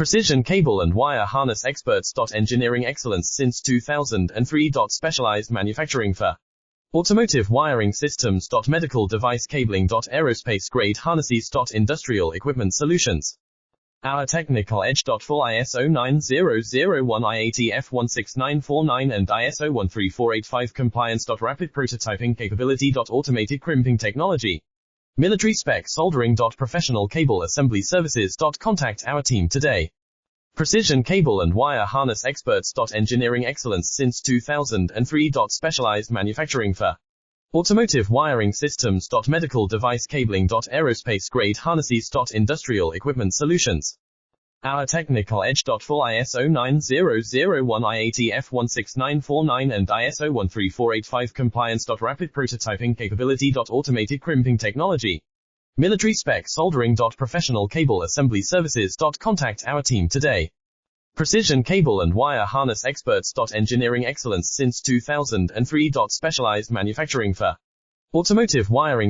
Precision cable and wire harness experts. Engineering excellence since 2003. Specialized manufacturing for automotive wiring systems. Medical device cabling. Aerospace grade harnesses. Industrial equipment solutions. Our technical edge. Full ISO 9001 IATF 16949 and ISO 13485 compliance. Rapid prototyping capability. Automated crimping technology. Military spec soldering. Professional cable assembly services. Contact our team today. Precision cable and wire harness experts. Engineering excellence since 2003. Specialized manufacturing for automotive wiring systems. Medical device cabling. Aerospace grade harnesses. Industrial equipment solutions. Our technical edge. Full ISO 9001 IATF 16949 and ISO 13485 compliance. Rapid prototyping capability. Automated crimping technology. Military spec soldering. Professional cable assembly services. Contact our team today. Precision cable and wire harness experts. Engineering excellence since 2003. Specialized manufacturing for automotive wiring